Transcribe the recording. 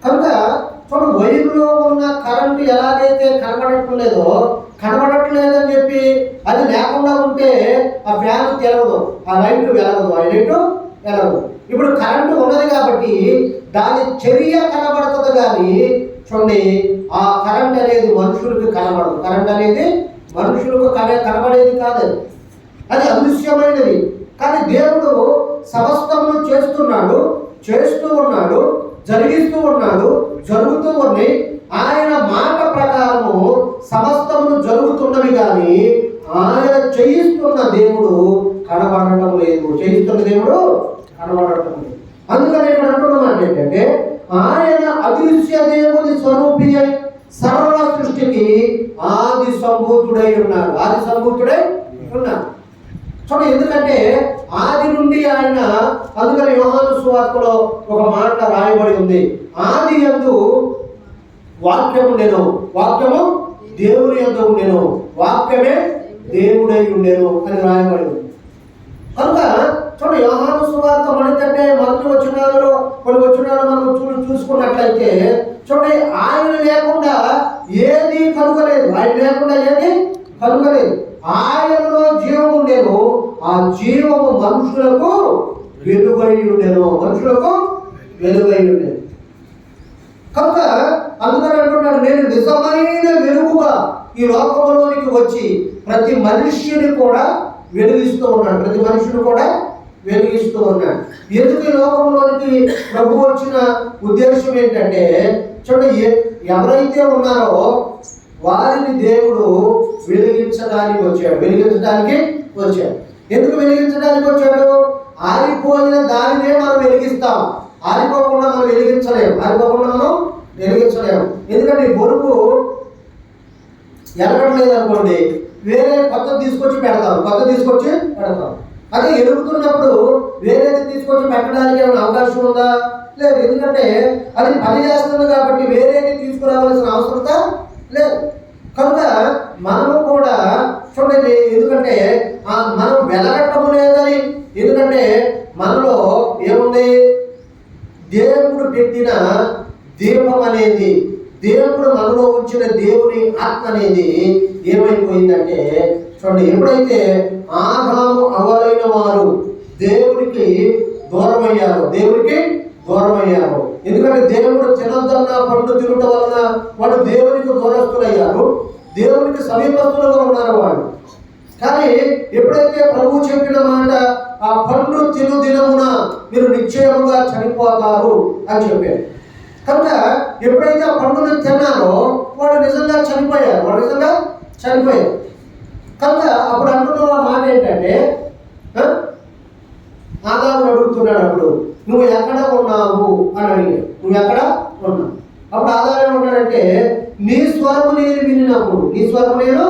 కనుక చూడండి, వైర్లో ఉన్న కరెంటు ఎలాగైతే కనబడట్లేదని చెప్పి అది లేకుండా ఉంటే ఆ ఫ్యాన్ తిరగదు, ఆ లైట్ వెలగదు, ఆ లైట్ వెలగదు. ఇప్పుడు కరెంటు ఉన్నది కాబట్టి దాని చర్య కనబడుతుంది, కానీ చూడండి ఆ కరెంట్ అనేది మనుషులకు కనబడదు. కరెంట్ అనేది మనుషులకు కనబడేది కాదు, అది అదృశ్యమైనది. కానీ దేవుడు సమస్తమును చేస్తూ ఉన్నాడు, జరిగిస్తూ ఉన్నాడు, జరుగుతూ ఉన్నాయి. ఆయన మాట ప్రకారము సమస్తమును జరుగుతున్నవి, కానీ ఆయన చేయిస్తున్న దేవుడు కనబడటం లేదు. చేయిస్తున్న దేవుడు కనబడటం లేదు. అందుకని ఇక్కడ అంటున్నమాట ఏంటంటే, ఆయన అదృశ్య దేవుని స్వరూపి అయి సర్వ సృష్టికి ఆది సంభూతుడై ఉన్నాడు. చూడండి, ఎందుకంటే ఆది నుండి ఆయన, అందుకని యోహాను సువార్తలో ఒక మాట రాయబడి ఉంది, ఆది యందు వాక్యము ఉండెను, వాక్యము దేవుని యందు ఉండెను, వాక్యమే దేవుడై ఉండెను అని రాయబడి ఉంది. కనుక చూడండి, యోహాను సువార్త మనకంటే మొదటి వచనాలలో కొన్ని వచనాలు మనం చూసుకున్నట్లయితే చూడండి, ఆయన లేకుండా ఏది కలుగలేదు. ఆయనలో జీవము ఉండేను, ఆ జీవము మనుషులకు వెలుగై ఉండేను. కనుక అందుకని అంటున్నాడు, నేను నిజమైన వెలుగుగా ఈ లోకంలోనికి వచ్చి ప్రతి మనుష్యుని కూడా వెలిగిస్తూ ఉన్నాడు. ఎందుకు ఈ లోకంలోనికి ప్రభు వచ్చిన ఉద్దేశం ఏంటంటే, చూడండి, ఎవరైతే ఉన్నారో వారిని దేవుడు వెలిగించడానికి వచ్చాడు. ఎందుకు వెలిగించడానికి వచ్చాడు? ఆరిపోయిన దానినే మనం వెలిగిస్తాం, ఆరిపోకుండా మనం వెలిగించలేము. ఎందుకంటే ఈ బొరుగు ఎరగట్లేదు అనుకోండి, వేరే కొత్త తీసుకొచ్చి పెడతాం. అదే ఎలుగుతున్నప్పుడు వేరేది తీసుకొచ్చి పెట్టడానికి ఏమైనా అవకాశం ఉందా? లేదు. ఎందుకంటే అది పని చేస్తుంది కాబట్టి వేరేది తీసుకురావాల్సిన అవసరత లేదు. కనుక మనము కూడా చూడండి, ఎందుకంటే మనం వెలగట్టము లేదని, ఎందుకంటే మనలో ఏముంది? దేవుడు పెట్టిన దీపం అనేది, దేవుడు మనలో ఉంచిన దేవుని ఆత్మ అనేది ఏమైపోయిందంటే, చూడండి, ఎప్పుడైతే ఆదాము అవ్వలైన వారు దేవునికి దూరమయ్యారు, ఎందుకంటే దేవుడు తినొద్దన్న పండు తినటం వలన వాడు దేవునికి దూరస్తులయ్యారు, దేవునికి సమీపస్తులుగా ఉన్నారు వాళ్ళు. కానీ ఎప్పుడైతే ప్రభువు చెప్పిన మాట, ఆ పండు తిను దినమున మీరు నిశ్చయముగా చనిపోతారు అని చెప్పారు. కనుక ఎప్పుడైతే ఆ పండును తిన్నారో వాడు నిజంగా చనిపోయారు. కనుక అప్పుడు అంటున్న మాట ఏంటంటే, ఆదాము అడుగుతున్నాడు, అప్పుడు నువ్వు ఎక్కడ ఉన్నావు అని అడిగాడు. నువ్వు ఎక్కడ ఉన్నావు? అప్పుడు ఆదాము ఏమంటాడంటే, నీ స్వరము నేను